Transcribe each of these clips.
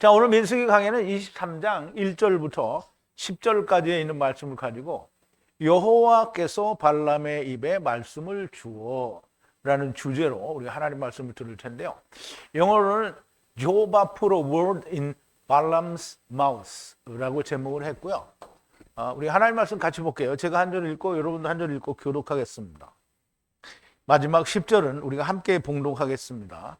자, 오늘 민수기 강의는 23장 1절부터 10절까지에 있는 말씀을 가지고 여호와께서 발람의 입에 말씀을 주어 라는 주제로 우리 하나님 말씀을 들을 텐데요. 영어로는 Job put a word in Balaam's mouth 라고 제목을 했고요. 우리 하나님 말씀 같이 볼게요. 제가 한 절 읽고 여러분도 한 절 읽고 교독하겠습니다. 마지막 10절은 우리가 함께 봉독하겠습니다.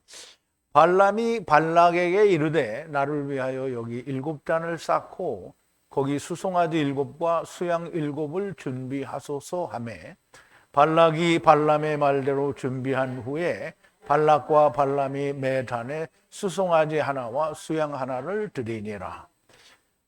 발람이 발락에게 이르되 나를 위하여 여기 7단을 쌓고 거기 수송아지 7과 수양 7을 준비하소서 하매 발락이 발람의 말대로 준비한 후에 발락과 발람이 매 단에 수송아지 하나와 수양 하나를 드리니라.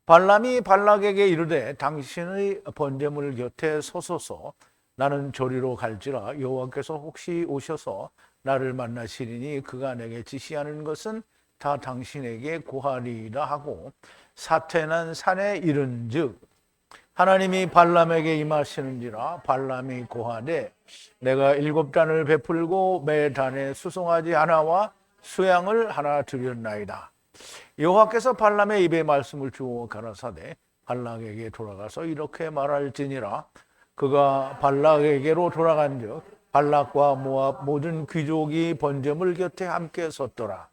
발람이 발락에게 이르되 당신의 번제물 곁에 서소서. 나는 저리로 갈지라. 여호와께서 혹시 오셔서 나를 만나시리니 그가 내게 지시하는 것은 다 당신에게 고하리이다 하고 사태난 산에 이른즉 하나님이 발람에게 임하시는지라. 발람이 고하되 내가 7단을 베풀고 매 단에 수송아지 하나와 수양을 하나 드렸나이다. 여호와께서 발람의 입에 말씀을 주어 가라사대 발락에게 돌아가서 이렇게 말할지니라. 그가 발락에게로 돌아간즉 발락과 모압 모든 귀족이 번제물 곁에 함께 섰더라.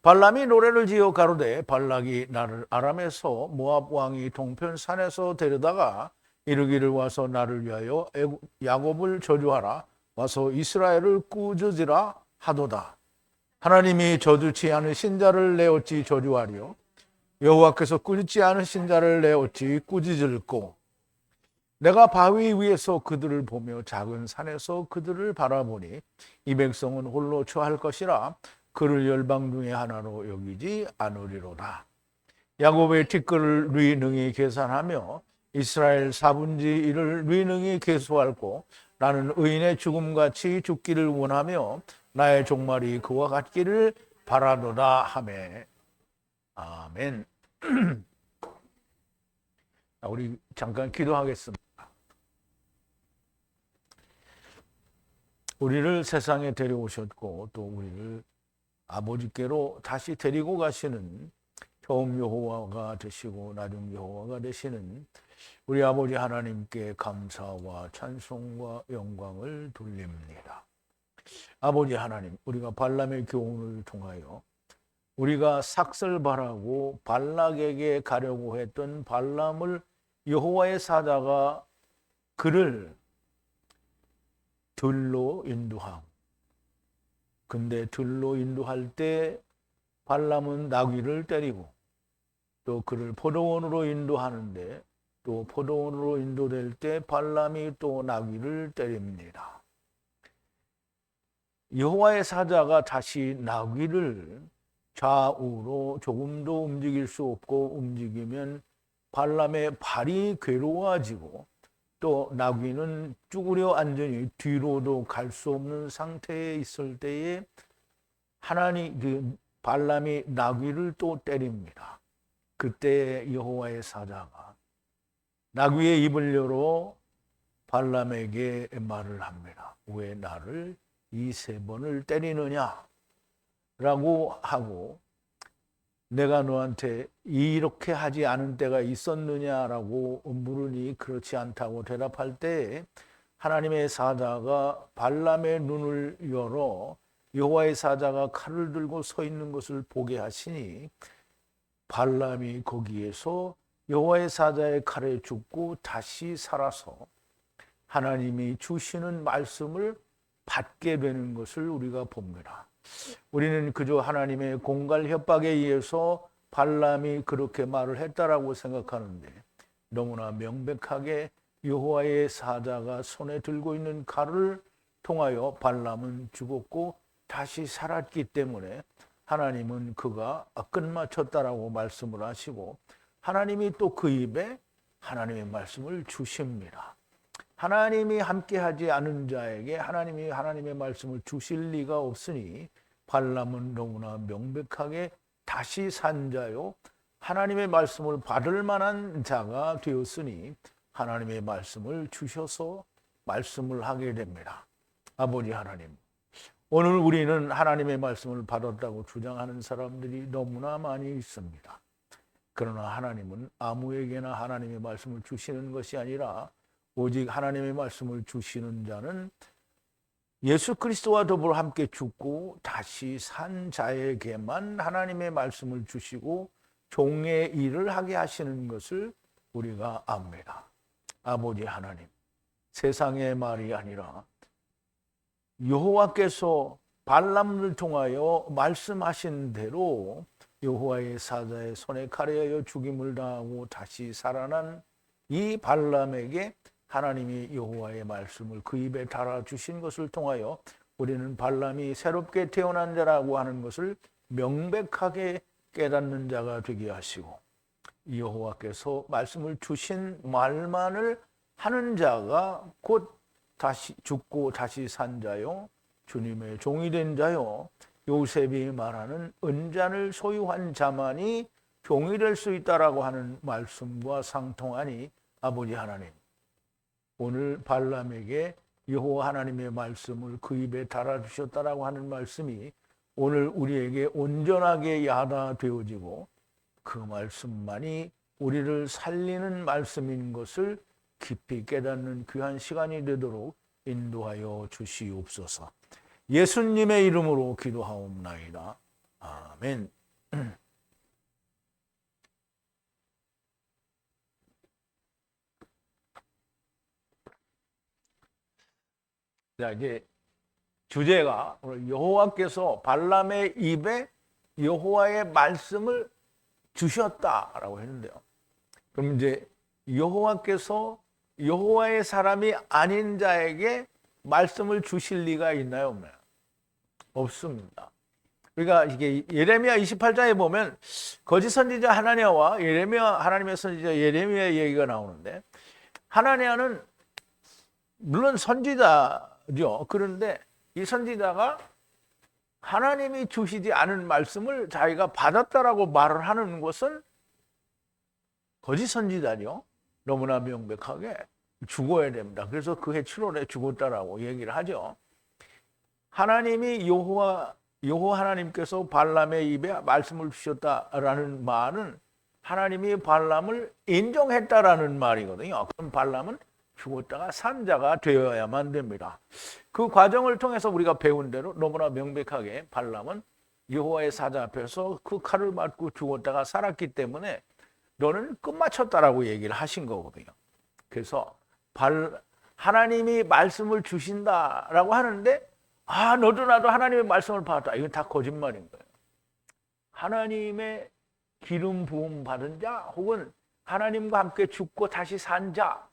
발람이 노래를 지어 가로되 발락이 나를 아람에서 모압 왕이 동편 산에서 데려다가 이르기를 와서 나를 위하여 야곱을 저주하라. 와서 이스라엘을 꾸짖으라 하도다. 하나님이 저주치 않으신 자를 내 어찌 저주하리요? 여호와께서 꾸짖지 않으신 자를 내 어찌 꾸짖을꼬? 내가 바위 위에서 그들을 보며 작은 산에서 그들을 바라보니 이 백성은 홀로 처할 것이라. 그를 열방 중에 하나로 여기지 않으리로다. 야곱의 티끌을 뉘능히 계산하며 이스라엘 4분의 1을 뉘능히 계수할고 나는 의인의 죽음같이 죽기를 원하며 나의 종말이 그와 같기를 바라노다 하매. 아멘. 우리 잠깐 기도하겠습니다. 우리를 세상에 데려오셨고 또 우리를 아버지께로 다시 데리고 가시는 처음 여호와가 되시고 나중 여호와가 되시는 우리 아버지 하나님께 감사와 찬송과 영광을 돌립니다. 아버지 하나님, 우리가 발람의 교훈을 통하여 우리가 삭슬바라고 발락에게 가려고 했던 발람을 여호와의 사자가 그를 들로 인도하고, 근데 들로 인도할 때 발람은 나귀를 때리고 또 그를 포도원으로 인도하는데 또 포도원으로 인도될 때 발람이 또 나귀를 때립니다. 여호와의 사자가 다시 나귀를 좌우로 조금도 움직일 수 없고 움직이면 발람의 발이 괴로워지고 또 나귀는 쭈그려 앉으니 뒤로도 갈 수 없는 상태에 있을 때에 발람이 나귀를 또 때립니다. 그때 여호와의 사자가 나귀의 입을 열어 발람에게 말을 합니다. 왜 나를 이 3번을 때리느냐? 라고 하고 내가 너한테 이렇게 하지 않은 때가 있었느냐라고 물으니 그렇지 않다고 대답할 때 하나님의 사자가 발람의 눈을 열어 여호와의 사자가 칼을 들고 서 있는 것을 보게 하시니 발람이 거기에서 여호와의 사자의 칼에 죽고 다시 살아서 하나님이 주시는 말씀을 받게 되는 것을 우리가 봅니다. 우리는 그저 하나님의 공갈 협박에 의해서 발람이 그렇게 말을 했다라고 생각하는데 너무나 명백하게 여호와의 사자가 손에 들고 있는 칼을 통하여 발람은 죽었고 다시 살았기 때문에 하나님은 그가 끝마쳤다라고 말씀을 하시고 하나님이 또 그 입에 하나님의 말씀을 주십니다. 하나님이 함께하지 않은 자에게 하나님이 하나님의 말씀을 주실 리가 없으니 발람은 너무나 명백하게 다시 산 자요 하나님의 말씀을 받을 만한 자가 되었으니 하나님의 말씀을 주셔서 말씀을 하게 됩니다. 아버지 하나님, 오늘 우리는 하나님의 말씀을 받았다고 주장하는 사람들이 너무나 많이 있습니다. 그러나 하나님은 아무에게나 하나님의 말씀을 주시는 것이 아니라 오직 하나님의 말씀을 주시는 자는 예수 그리스도와 더불어 함께 죽고 다시 산 자에게만 하나님의 말씀을 주시고 종의 일을 하게 하시는 것을 우리가 압니다. 아버지 하나님, 세상의 말이 아니라 여호와께서 발람을 통하여 말씀하신 대로 여호와의 사자의 손에 칼에 죽임을 당하고 다시 살아난 이 발람에게 하나님이 여호와의 말씀을 그 입에 달아주신 것을 통하여 우리는 발람이 새롭게 태어난 자라고 하는 것을 명백하게 깨닫는 자가 되게 하시고, 여호와께서 말씀을 주신 말만을 하는 자가 곧 다시 죽고 다시 산 자요, 주님의 종이 된 자요, 요셉이 말하는 은잔을 소유한 자만이 종이 될 수 있다라고 하는 말씀과 상통하니, 아버지 하나님, 오늘 발람에게 여호와 하나님의 말씀을 그 입에 달아주셨다라고 하는 말씀이 오늘 우리에게 온전하게 야다되어지고 그 말씀만이 우리를 살리는 말씀인 것을 깊이 깨닫는 귀한 시간이 되도록 인도하여 주시옵소서. 예수님의 이름으로 기도하옵나이다. 아멘. 자, 이제 주제가 오늘 여호와께서 발람의 입에 여호와의 말씀을 주셨다라고 했는데요. 그럼 이제 여호와께서 여호와의 사람이 아닌 자에게 말씀을 주실 리가 있나요, 없나요? 없습니다. 그러니까 이게 예레미야 28장에 보면 거짓 선지자 하나냐와 하나님의 선지자 예레미야 얘기가 나오는데, 하나냐는 물론 선지자죠. 그런데 이 선지자가 하나님이 주시지 않은 말씀을 자기가 받았다라고 말을 하는 것은 거짓 선지자죠. 너무나 명백하게 죽어야 됩니다. 그래서 그해 7월에 죽었다라고 얘기를 하죠. 하나님이 여호와 하나님께서 발람의 입에 말씀을 주셨다라는 말은 하나님이 발람을 인정했다라는 말이거든요. 그럼 발람은 죽었다가 산 자가 되어야만 됩니다. 그 과정을 통해서 우리가 배운 대로 너무나 명백하게 발람은 여호와의 사자 앞에서 그 칼을 맞고 죽었다가 살았기 때문에 너는 끝마쳤다라고 얘기를 하신 거거든요. 그래서 하나님이 말씀을 주신다라고 하는데, 너도 나도 하나님의 말씀을 받았다. 이건 다 거짓말인 거예요. 하나님의 기름 부음 받은 자 혹은 하나님과 함께 죽고 다시 산 자가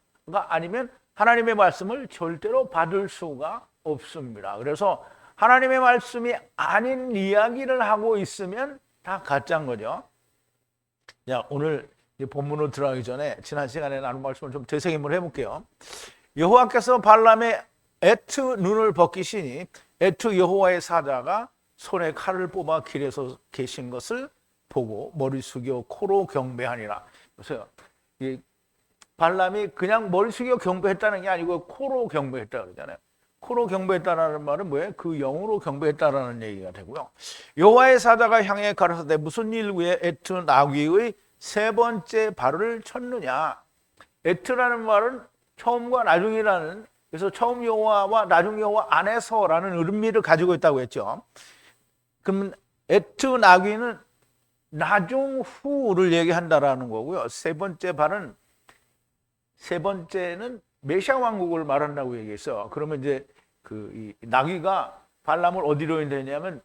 아니면 하나님의 말씀을 절대로 받을 수가 없습니다. 그래서 하나님의 말씀이 아닌 이야기를 하고 있으면 다 가짜인 거죠. 자, 오늘 본문으로 들어가기 전에 지난 시간에 나눈 말씀을 좀 되새김을 해볼게요. 여호와께서 발람의 에트 눈을 벗기시니 에트 여호와의 사자가 손에 칼을 뽑아 길에서 계신 것을 보고 머리 숙여 코로 경배하니라. 보세요. 이 발람이 그냥 머리 숙여 경배했다는 게 아니고 코로 경배했다 그러잖아요. 코로 경배했다는 말은 뭐예요? 그 영으로 경배했다라는 얘기가 되고요. 여호와의 사자가 향해 가라사대 무슨 일 위에 에트 나귀의 세 번째 발을 쳤느냐. 에트라는 말은 처음과 나중이라는, 그래서 처음 여호와와 나중 여호와 안에서라는 의미를 가지고 있다고 했죠. 그러면 에트 나귀는 나중 후를 얘기한다라는 거고요. 세 번째는 메시아 왕국을 말한다고 얘기했어. 그러면 이제 이 나귀가 발람을 어디로 인도했냐면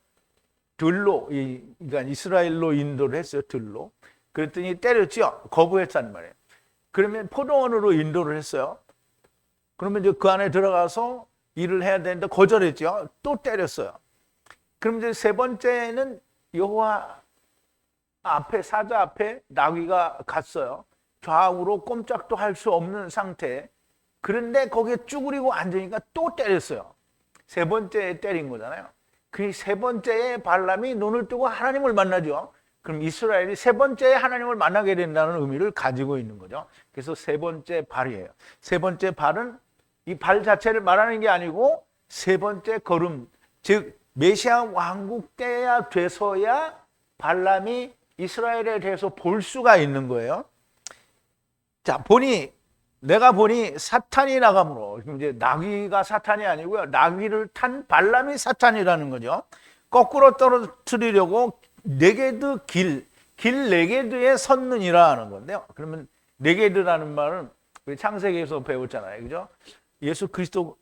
들로, 그러니까 이스라엘로 인도를 했어요. 들로. 그랬더니 때렸죠. 거부했단 말이에요. 그러면 포도원으로 인도를 했어요. 그러면 이제 그 안에 들어가서 일을 해야 되는데 거절했죠. 또 때렸어요. 그럼 이제 세 번째는 여호와 앞에, 사자 앞에 나귀가 갔어요. 좌우로 꼼짝도 할 수 없는 상태. 그런데 거기에 쭈그리고 앉으니까 또 때렸어요. 세 번째 때린 거잖아요. 그 세 번째에 발람이 눈을 뜨고 하나님을 만나죠. 그럼 이스라엘이 세 번째에 하나님을 만나게 된다는 의미를 가지고 있는 거죠. 그래서 세 번째 발이에요. 세 번째 발은 이 발 자체를 말하는 게 아니고 세 번째 걸음, 즉 메시아 왕국 때야 돼서야 발람이 이스라엘에 대해서 볼 수가 있는 거예요. 자, 내가 보니 사탄이 나감으로, 이제 나귀가 사탄이 아니고요. 나귀를 탄 발람이 사탄이라는 거죠. 거꾸로 떨어뜨리려고 네게드 길 네게드에 섰느니라 하는 건데요. 그러면 네게드라는 말은 우리 창세기에서 배웠잖아요. 그죠? 예수 그리스도,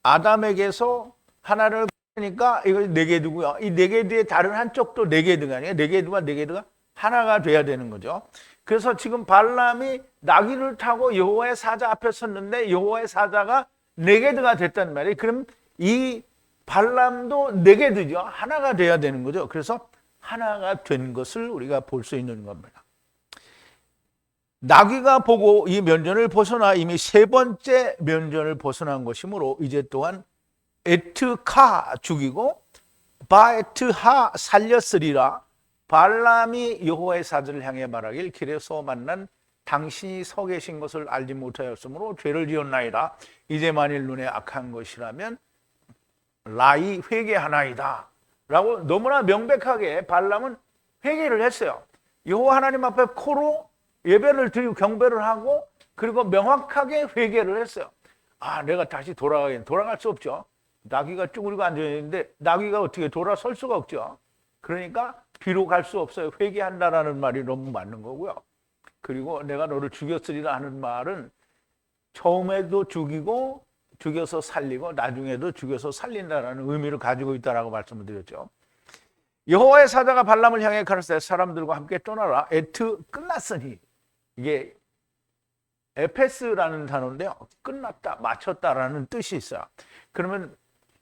아담에게서 하나를 그러니까 이거 네게드고요. 이 네게드의 다른 한쪽도 네게드가 아니에요. 네게드가 하나가 돼야 되는 거죠. 그래서 지금 발람이 나귀를 타고 여호와의 사자 앞에 섰는데 여호와의 사자가 네게드가 됐단 말이에요. 그럼 이 발람도 네게드죠. 하나가 돼야 되는 거죠. 그래서 하나가 된 것을 우리가 볼 수 있는 겁니다. 나귀가 보고 이 면전을 벗어나 이미 세 번째 면전을 벗어난 것이므로 이제 또한 에트카 죽이고 바에트하 살렸으리라. 발람이 여호와의 사자를 향해 말하길 길에서 만난 당신이 서 계신 것을 알지 못하였으므로 죄를 지었나이다. 이제 만일 눈에 악한 것이라면 라이 회개하나이다 라고 너무나 명백하게 발람은 회개를 했어요. 여호와 하나님 앞에 코로 예배를 드리고 경배를 하고 그리고 명확하게 회개를 했어요. 내가 다시 돌아갈 수 없죠. 나귀가 쭈그리고 앉아있는데 나귀가 어떻게 돌아설 수가 없죠. 그러니까 뒤로 갈 수 없어요. 회개한다라는 말이 너무 맞는 거고요. 그리고 내가 너를 죽였으리라 하는 말은 처음에도 죽이고 죽여서 살리고 나중에도 죽여서 살린다라는 의미를 가지고 있다라고 말씀을 드렸죠. 여호와의 사자가 발람을 향해 가라사대 사람들과 함께 떠나라. 에트 끝났으니, 이게 에페스라는 단어인데요. 끝났다, 마쳤다라는 뜻이 있어요. 그러면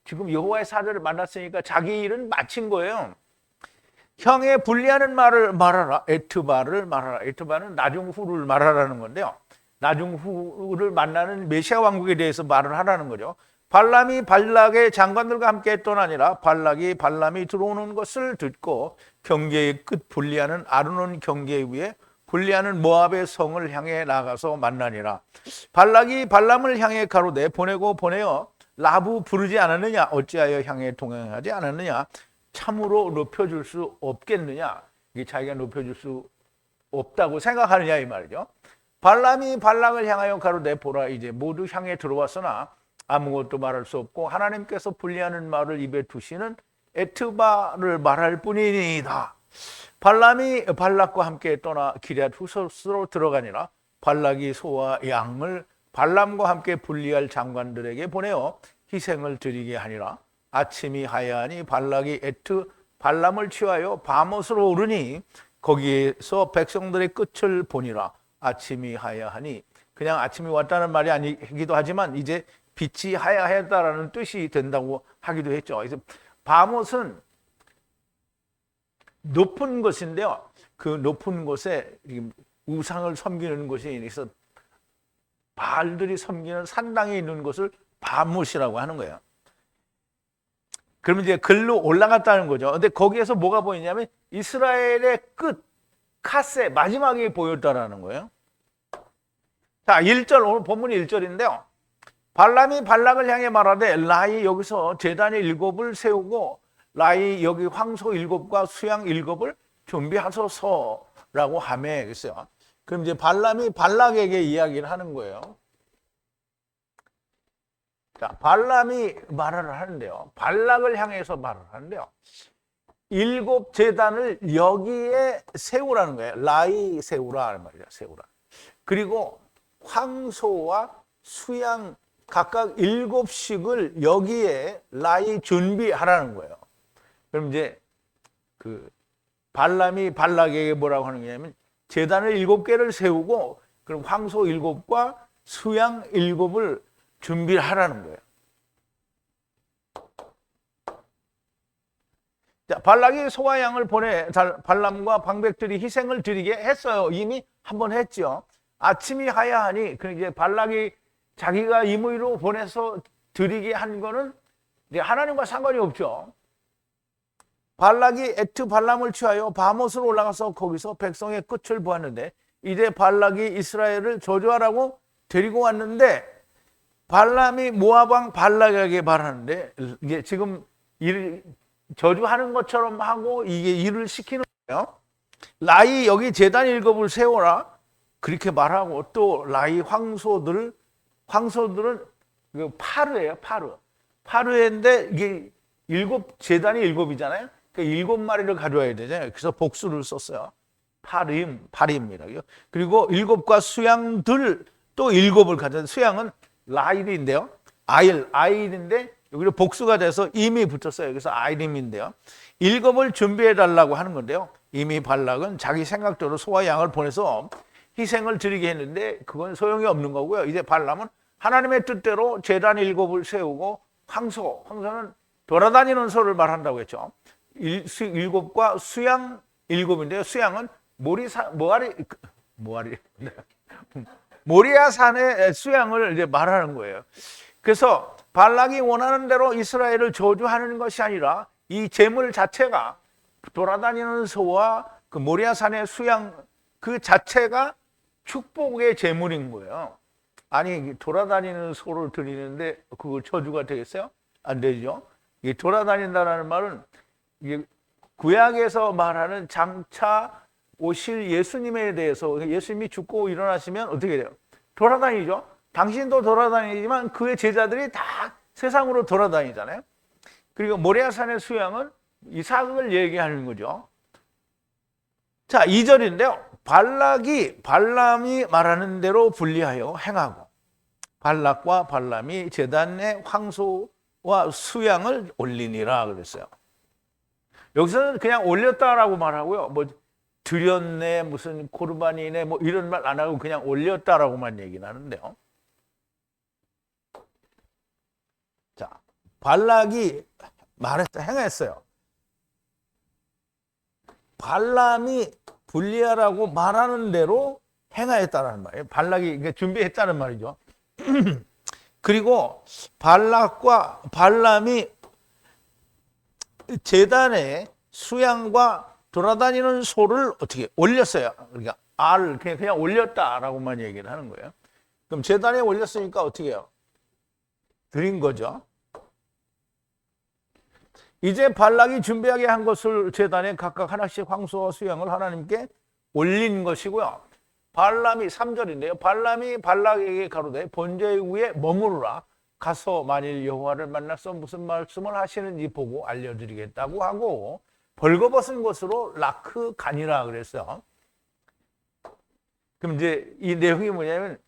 지금 여호와의 사자를 만났으니까 자기 일은 마친 거예요. 형에 불리하는 말을 말하라. 에트바를 말하라. 에트바는 나중 후를 말하라는 건데요. 나중 후를 만나는 메시아 왕국에 대해서 말을 하라는 거죠. 발람이 발락의 장관들과 함께 떠나니라. 발람이 들어오는 것을 듣고 경계의 끝 불리하는 아르논 경계 위에 불리하는 모압의 성을 향해 나가서 만나니라. 발락이 발람을 향해 가로되 보내어 라부 부르지 않았느냐? 어찌하여 향해 동행하지 않았느냐? 참으로 높여줄 수 없겠느냐? 이게 자기가 높여줄 수 없다고 생각하느냐 이 말이죠. 발람이 발락을 향하여 가로되 보라 이제 모두 향해 들어왔으나 아무것도 말할 수 없고 하나님께서 불리하는 말을 입에 두시는 에트바를 말할 뿐이니이다. 발람이 발락과 함께 떠나 기럇 후섯으로 들어가니라. 발락이 소와 양을 발람과 함께 분리할 장관들에게 보내어 희생을 드리게 하니라. 아침이 하야하니 발락이 발람을 취하여 바못으로 오르니 거기에서 백성들의 끝을 보니라. 아침이 하야하니 그냥 아침이 왔다는 말이 아니기도 하지만 이제 빛이 하야하였다라는 뜻이 된다고 하기도 했죠. 그래서 바못은 높은 곳인데요. 그 높은 곳에 우상을 섬기는 곳이 있어 바알들이 섬기는 산당에 있는 곳을 바못이라고 하는 거예요. 그러면 이제 글로 올라갔다는 거죠. 근데 거기에서 뭐가 보이냐면 이스라엘의 끝, 카세, 마지막에 보였다라는 거예요. 자, 1절, 오늘 본문이 1절인데요. 발람이 발락을 향해 말하되 라이 여기서 제단의 7을 세우고 라이 여기 황소 7과 수양 7을 준비하소서라고 하매 했어요. 그럼 이제 발람이 발락에게 이야기를 하는 거예요. 자, 발람이 말을 하는데요. 발락을 향해서 말을 하는데요. 7 제단을 여기에 세우라는 거예요. 라이 세우라는 말이죠. 세우라. 그리고 황소와 수양 각각 7씩을 여기에 라이 준비하라는 거예요. 그럼 이제 그 발람이 발락에게 뭐라고 하는 거냐면 제단을 7개를 세우고 그럼 황소 7과 수양 7을 준비하라는 거예요. 자, 발락이 소와 양을 보내 발람과 방백들이 희생을 드리게 했어요. 이미 한번 했죠. 아침이 하야하니 그 이제 발락이 자기가 임의로 보내서 드리게 한 거는 이제 하나님과 상관이 없죠. 발락이 발람을 취하여 바못으로 올라가서 거기서 백성의 끝을 보았는데 이제 발락이 이스라엘을 저주하라고 데리고 왔는데 발람이 모압 왕 발락에게 말하는데 이게 지금 저주하는 것처럼 하고 이게 일을 시키는 거예요. 라이 여기 제단 일곱을 세워라 그렇게 말하고 또 라이 황소들은 그 파르예요. 파르인데 이게 제단이 일곱이잖아요. 그러니까 7마리를 가져와야 되잖아요. 그래서 복수를 썼어요. 파림입니다. 그리고 일곱과 수양들 또 일곱을 가져요. 수양은 라일인데요. 아일인데 여기로 복수가 돼서 임이 붙었어요. 그래서 아이림인데요. 일곱을 준비해 달라고 하는 건데요. 이미 발락은 자기 생각대로 소와 양을 보내서 희생을 드리게 했는데 그건 소용이 없는 거고요. 이제 발람은 하나님의 뜻대로 제단 일곱을 세우고 황소는 돌아다니는 소를 말한다고 했죠. 일곱과 수양 일곱인데요. 수양은 모리아 산의 수양을 이제 말하는 거예요. 그래서 발락이 원하는 대로 이스라엘을 저주하는 것이 아니라 이 제물 자체가 돌아다니는 소와 그 모리아 산의 수양 그 자체가 축복의 제물인 거예요. 아니 돌아다니는 소를 드리는데 그거 저주가 되겠어요? 안 되죠. 이 돌아다닌다는 말은 이게 구약에서 말하는 장차 오실 예수님에 대해서 예수님이 죽고 일어나시면 어떻게 돼요? 돌아다니죠. 당신도 돌아다니지만 그의 제자들이 다 세상으로 돌아다니잖아요. 그리고 모리아산의 수양은 이삭을 얘기하는 거죠. 자, 2절인데요. 발람이 말하는 대로 분리하여 행하고 발락과 발람이 제단에 황소와 수양을 올리니라 그랬어요. 여기서는 그냥 올렸다라고 말하고요. 뭐 드렸네, 무슨 코르바니네, 뭐 이런 말 안 하고 그냥 올렸다라고만 얘기는 하는데요. 자, 발락이 행했어요. 발람이 분리하라고 말하는 대로 행하였다는 말이에요. 발락이 준비했다는 말이죠. 그리고 발락과 발람이 제단에 수양과 돌아다니는 소를 어떻게 올렸어요. 그러니까 그냥 올렸다라고만 얘기를 하는 거예요. 그럼 제단에 올렸으니까 어떻게 해요? 드린 거죠. 이제 발락이 준비하게 한 것을 제단에 각각 하나씩 황소와 수양을 하나님께 올린 것이고요. 발람이 3절인데요. 발람이 발락에게 가로되 번제 위에 머무르라. 가서 만일 여호와를 만나서 무슨 말씀을 하시는지 보고 알려드리겠다고 하고 벌거벗은 것으로 라크 가니라 그랬어요. 그럼 이제 이 내용이 뭐냐면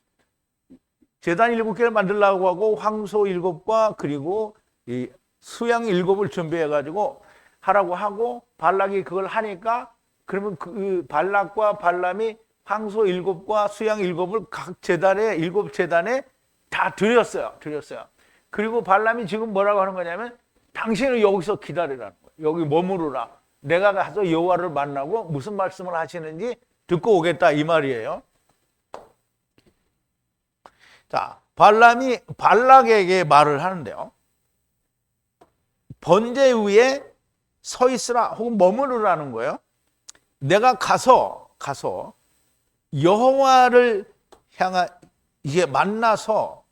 제단 7개를 만들려고 하고 황소 7과 그리고 이 수양 7을 준비해가지고 하라고 하고 발락이 그걸 하니까 그러면 그 발락과 발람이 황소 7과 수양 7을 각 제단에 7제단에 다 드렸어요. 그리고 발람이 지금 뭐라고 하는 거냐면 당신은 여기서 기다리라는 거예요. 여기 머무르라. 내가 가서 여호와를 만나고 무슨 말씀을 하시는지 듣고 오겠다 이 말이에요. 자, 발람이 발락에게 말을 하는데요. 번제 위에 서 있으라 혹은 머무르라는 거예요. 내가 가서 여호와를 이게 만나서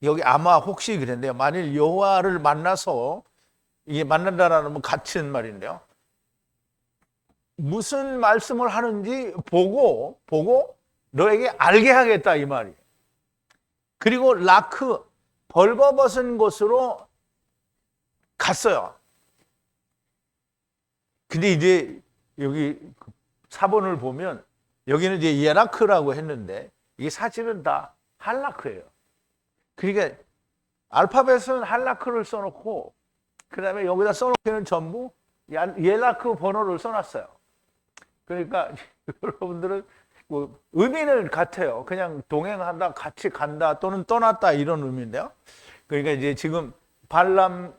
여기 아마 혹시 그랬는데요. 만일 여호와를 만나서 이게 만난다라는 건 같은 말인데요. 무슨 말씀을 하는지 보고 너에게 알게 하겠다 이 말이에요. 그리고 라크 벌거벗은 곳으로 갔어요. 근데 이제 여기 4번을 보면 여기는 이제 예라크라고 했는데 이게 사실은 다 할라크예요. 그러니까 알파벳은 할라크를 써놓고 그 다음에 여기다 써놓기는 전부 예라크 번호를 써놨어요. 그러니까 여러분들은 뭐 의미는 같아요. 그냥 동행한다, 같이 간다 또는 떠났다 이런 의미인데요. 그러니까 이제 지금 발람이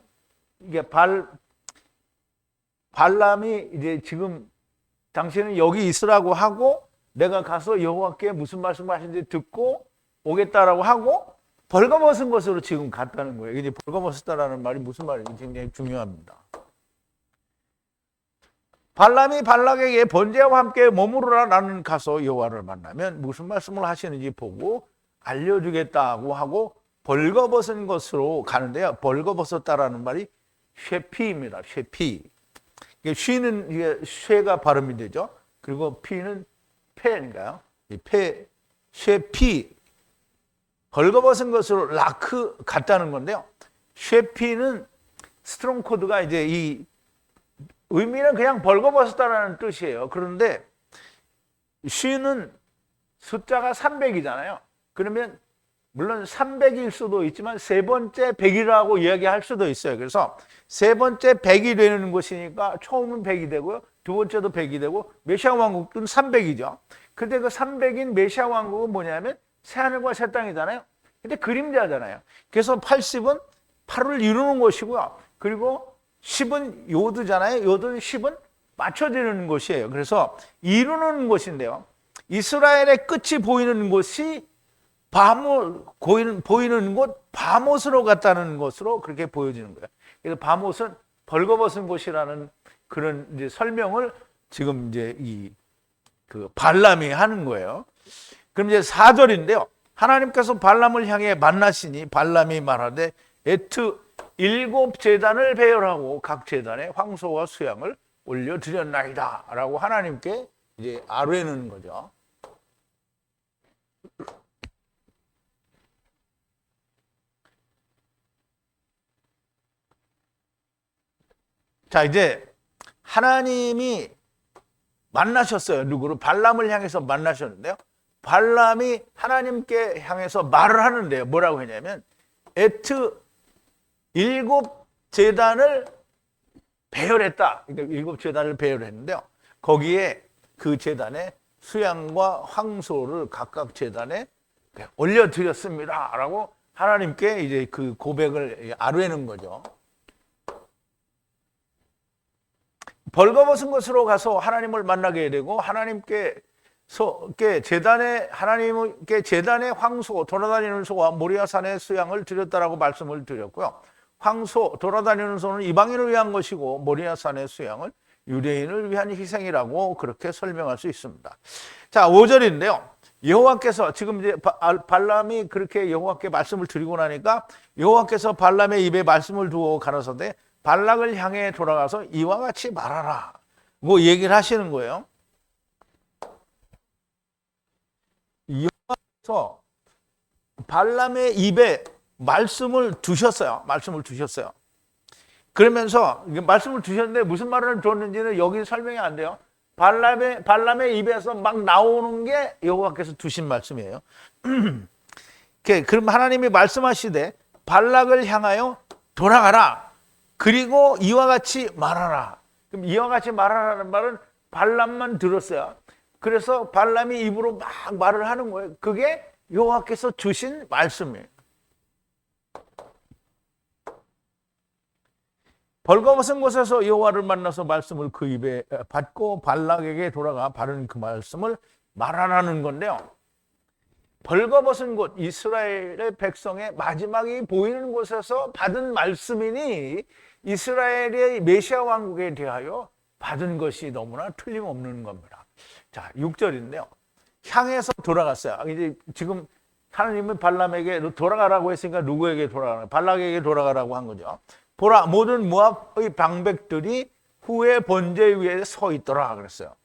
이제 지금 당신은 여기 있으라고 하고 내가 가서 여호와께 무슨 말씀을 하시는지 듣고 오겠다라고 하고 벌거벗은 것으로 지금 갔다는 거예요. 이제 벌거벗었다라는 말이 무슨 말인지 굉장히 중요합니다. 발람이 발락에게 번제와 함께 머무르라. 나는 가서 여호와를 만나면 무슨 말씀을 하시는지 보고 알려주겠다고 하고 벌거벗은 것으로 가는데요. 벌거벗었다라는 말이 쉐피입니다. 쉐피. 이게 쉬는 이게 쉐가 발음이 되죠. 그리고 피는 폐인가요? 이 폐, 쉐피. 벌거벗은 것으로 라크 같다는 건데요. 쉐피는 스트롱 코드가 이제 이 의미는 그냥 벌거벗었다라는 뜻이에요. 그런데 쉬는 숫자가 300이잖아요. 그러면 물론 300일 수도 있지만 세 번째 100이라고 이야기할 수도 있어요. 그래서 세 번째 100이 되는 것이니까 처음은 100이 되고요. 두 번째도 100이 되고 메시아 왕국은 300이죠. 근데 그 300인 메시아 왕국은 뭐냐면 새하늘과 새 땅이잖아요. 근데 그림자잖아요. 그래서 80은 8을 이루는 것이고요. 그리고 10은 요드잖아요. 요드는 10은 맞춰지는 것이에요. 그래서 이루는 것인데요. 이스라엘의 끝이 보이는 곳이 보이는 곳 바못으로 갔다는 것으로 그렇게 보여지는 거예요. 그래서 바못은 벌거벗은 곳이라는 그런 이제 설명을 지금 이제 그 발람이 하는 거예요. 그럼 이제 4절인데요. 하나님께서 발람을 향해 만나시니 발람이 말하되 에트 7 제단을 배열하고 각 제단에 황소와 수양을 올려드렸나이다 라고 하나님께 이제 아뢰는 거죠. 자, 이제 하나님이 만나셨어요. 누구를? 발람을 향해서 만나셨는데요. 발람이 하나님께 향해서 말을 하는데요. 뭐라고 했냐면 에트 7 제단을 배열했다. 그러니까 7 제단을 배열했는데요. 거기에 그 제단에 수양과 황소를 각각 제단에 올려드렸습니다. 라고 하나님께 이제 그 고백을 아뢰는 거죠. 벌거벗은 것으로 가서 하나님을 만나게 되고 하나님께 제단에 황소, 돌아다니는 소와 모리아 산의 수양을 드렸다라고 말씀을 드렸고요. 황소, 돌아다니는 소는 이방인을 위한 것이고 모리아 산의 수양은 유대인을 위한 희생이라고 그렇게 설명할 수 있습니다. 자, 5절인데요. 여호와께서 지금 이제 발람이 그렇게 여호와께 말씀을 드리고 나니까 여호와께서 발람의 입에 말씀을 두어 가라사대 발락을 향해 돌아가서 이와 같이 말하라. 뭐 얘기를 하시는 거예요. 여호와께서 발람의 입에 말씀을 두셨어요. 그러면서 말씀을 두셨는데 무슨 말을 줬는지는 여기 설명이 안 돼요. 발람의 입에서 막 나오는 게 여호와께서 두신 말씀이에요. 그럼 하나님이 말씀하시되 발락을 향하여 돌아가라. 그리고 이와 같이 말하라. 그럼 이와 같이 말하라는 말은 발람만 들었어요. 그래서 발람이 입으로 막 말을 하는 거예요. 그게 여호와께서 주신 말씀이에요. 벌거벗은 곳에서 여호와를 만나서 말씀을 그 입에 받고 발락에게 돌아가 바른 그 말씀을 말하라는 건데요. 벌거벗은 곳, 이스라엘의 백성의 마지막이 보이는 곳에서 받은 말씀이니 이스라엘의 메시아 왕국에 대하여 받은 것이 너무나 틀림없는 겁니다. 자, 6절인데요. 향해서 돌아갔어요. 이제 지금 하나님은 발람에게 돌아가라고 했으니까 누구에게 돌아가라? 발락에게 돌아가라고 한 거죠. 보라, 모든 모압의 방백들이 후의 번제 위에 서 있더라 그랬어요.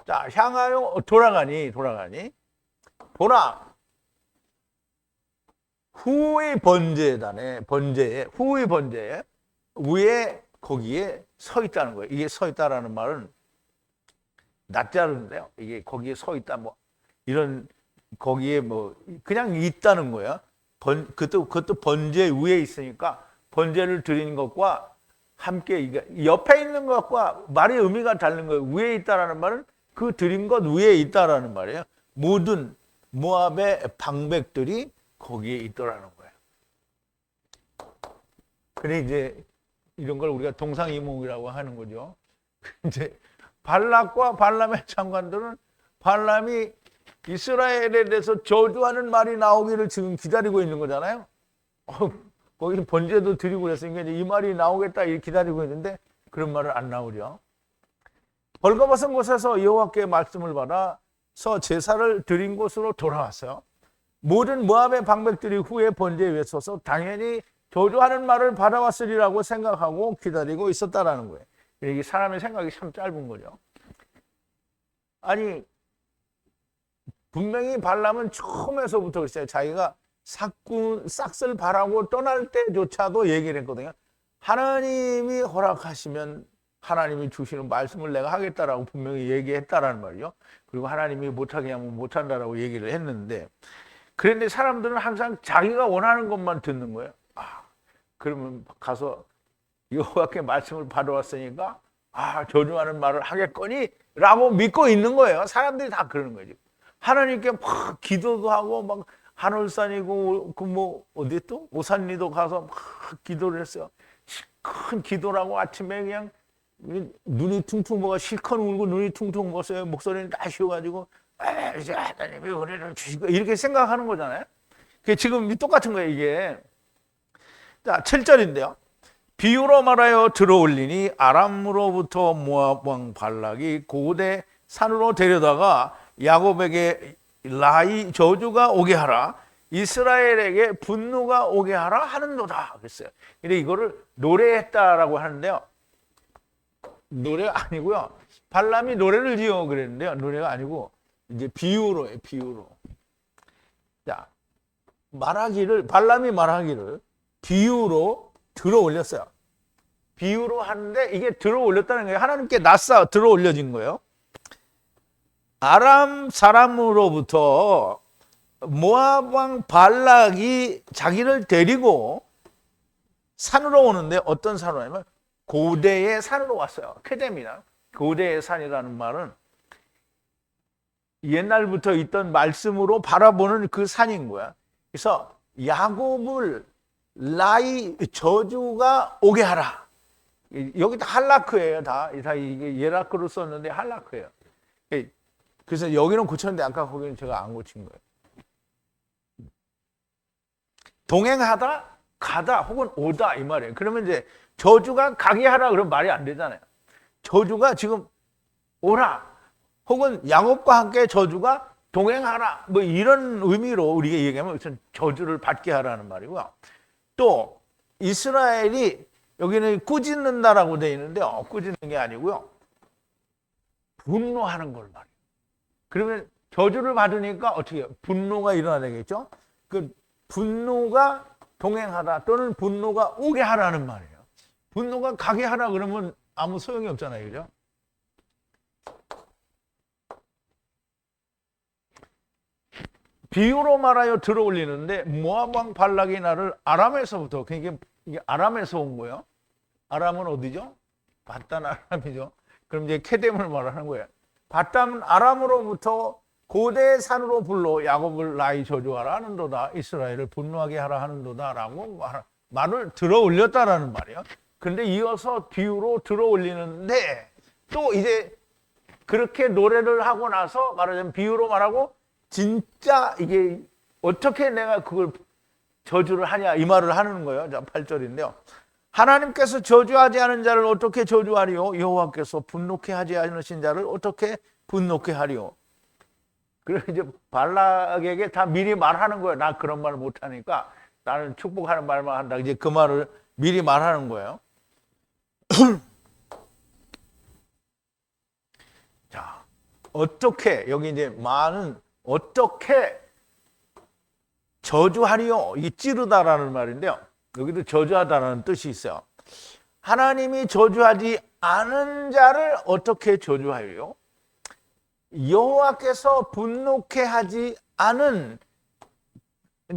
자, 향하여 돌아가니 보라, 후의 번제단에 후의 번제에 위에 거기에 서 있다는 거예요. 이게 서 있다라는 말은 낯자른데요. 이게 거기에 서 있다 뭐 이런 거기에 뭐 그냥 있다는 거예요. 그것도 번제 위에 있으니까 번제를 드리는 것과 함께 옆에 있는 것과 말의 의미가 다른 거예요. 위에 있다라는 말은 그 드린 것 위에 있다라는 말이에요. 모든 모압의 방백들이 거기에 있더라는 거예요. 그래 이제 이런 걸 우리가 동상이몽이라고 하는 거죠. 이제 발락과 발람의 장관들은 발람이 이스라엘에 대해서 저주하는 말이 나오기를 지금 기다리고 있는 거잖아요. 거기 번제도 드리고 그랬으니까 이제 이 말이 나오겠다 이렇게 기다리고 있는데 그런 말은 안 나오죠. 벌거벗은 곳에서 여호와께 말씀을 받아서 제사를 드린 곳으로 돌아왔어요. 모든 모압의 방백들이 후에 번제에 외쳐서 당연히 저주하는 말을 받아왔으리라고 생각하고 기다리고 있었다라는 거예요. 이게 사람의 생각이 참 짧은 거죠. 아니 분명히 발람은 처음에서부터 그랬어요. 자기가 싹을 바라고 떠날 때조차도 얘기를 했거든요. 하나님이 허락하시면 하나님이 주시는 말씀을 내가 하겠다라고 분명히 얘기했다라는 말이죠. 그리고 하나님이 못하게 하면 못한다라고 얘기를 했는데, 그런데 사람들은 항상 자기가 원하는 것만 듣는 거예요. 그러면 가서 여호와께 말씀을 받아왔으니까 저주하는 말을 하겠거니 라고 믿고 있는 거예요. 사람들이 다 그러는 거죠. 하나님께 막 기도도 하고 막 한올산이고 어디 또 오산리도 가서 막 기도를 했어요. 큰 기도라고 아침에 그냥 눈이 퉁퉁 부어 실컷 울고 눈이 퉁퉁 부었어요. 목소리는 다 쉬어가지고 이제 하나님이 은혜를 주시고 이렇게 생각하는 거잖아요. 그게 지금 똑같은 거예요, 이게. 자, 7절인데요. 비유로 말하여 들어올리니 아람으로부터 모압 왕 발락이 고대 산으로 데려다가 야곱에게 라이 저주가 오게 하라, 이스라엘에게 분노가 오게 하라 하는도다 그랬어요. 근데 이거를 노래했다라고 하는데요. 노래가 아니고요. 발람이 노래를 지어 그랬는데요. 노래가 아니고 이제 비유로예요. 비유로. 자, 발람이 말하기를 비유로 들어 올렸어요. 비유로 하는데 이게 들어 올렸다는 거예요. 하나님께 낯사 들어 올려진 거예요. 아람 사람으로부터 모압 왕 발락이 자기를 데리고 산으로 오는데, 어떤 산으로 하냐면 고대의 산으로 왔어요. 케뎀이나 고대의 산이라는 말은 옛날부터 있던 말씀으로 바라보는 그 산인 거야. 그래서 야곱을 라이 저주가 오게 하라. 여기 다 할라크예요. 다 이게 예라크로 썼는데 할라크예요. 그래서 여기는 고쳤는데 아까 거기는 제가 안 고친 거예요. 동행하다, 가다 혹은 오다 이 말이에요. 그러면 이제 저주가 가게 하라 그러면 말이 안 되잖아요. 저주가 지금 오라 혹은 야곱과 함께 저주가 동행하라 뭐 이런 의미로 우리가 얘기하면 저주를 받게 하라는 말이고요. 또 이스라엘이 여기는 꾸짖는다라고 되어 있는데 꾸짖는 게 아니고요. 분노하는 걸 말이에요. 그러면 저주를 받으니까 어떻게 해요? 분노가 일어나겠죠? 그 분노가 동행하다 또는 분노가 오게 하라는 말이에요. 분노가 가게 하라 그러면 아무 소용이 없잖아요. 그죠? 비유로 말하여 들어올리는데 모압 왕 발락이 나를 아람에서부터, 그러니까 이게 아람에서 온 거예요. 아람은 어디죠? 바단 아람이죠. 그럼 이제 케뎀을 말하는 거예요. 바단 아람으로부터 고대 산으로 불러 야곱을 라이 저주하라 하는도다, 이스라엘을 분노하게 하라 하는도다라고 말을 들어 올렸다라는 말이에요. 근데 이어서 비유로 들어 올리는데 또 이제 그렇게 노래를 하고 나서 말하자면 비유로 말하고 진짜 이게 어떻게 내가 그걸 저주를 하냐 이 말을 하는 거예요. 자, 8절인데요. 하나님께서 저주하지 않은 자를 어떻게 저주하리요? 여호와께서 분노케 하지 않으신 자를 어떻게 분노케 하리요? 그래서 이제 발락에게 다 미리 말하는 거예요. 나 그런 말 못하니까 나는 축복하는 말만 한다. 이제 그 말을 미리 말하는 거예요. 자, 어떻게 여기 이제 말은 어떻게 저주하리요? 이 찌르다라는 말인데요. 여기도 저주하다라는 뜻이 있어요. 하나님이 저주하지 않은 자를 어떻게 저주하리요? 여호와께서 분노케 하지 않은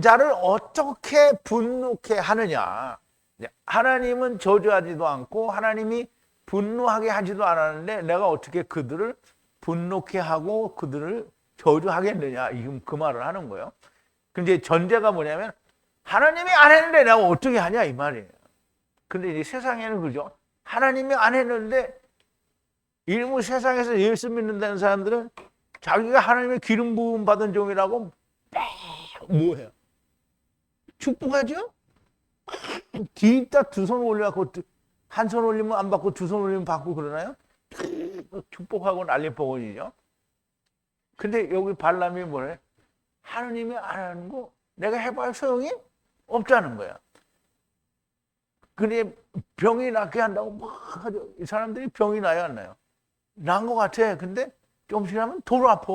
자를 어떻게 분노케 하느냐? 하나님은 저주하지도 않고 하나님이 분노하게 하지도 않았는데 내가 어떻게 그들을 분노케 하고 그들을 저주하겠느냐? 지금 그 말을 하는 거예요. 근데 전제가 뭐냐면 하나님이 안 했는데 내가 어떻게 하냐 이 말이에요. 근데 이제 세상에는 그죠? 하나님이 안 했는데 일부 세상에서 예수 믿는다는 사람들은 자기가 하나님의 기름 부음 받은 종이라고 뭐해요? 축복하죠? 뒤따 두 손 올려갖고 한 손 올리면 안 받고 두 손 올리면 받고 그러나요? 축복하고 난리 뽀근이죠. 근데 여기 발람이 뭐래? 하느님이 안 하는 거 내가 해봐야 소용이 없다는 거야. 근데 병이 낫게 한다고 막 하죠. 이 사람들이 병이 나요, 안 나요? 난 것 같아. 근데 조금씩 하면 도로 아파.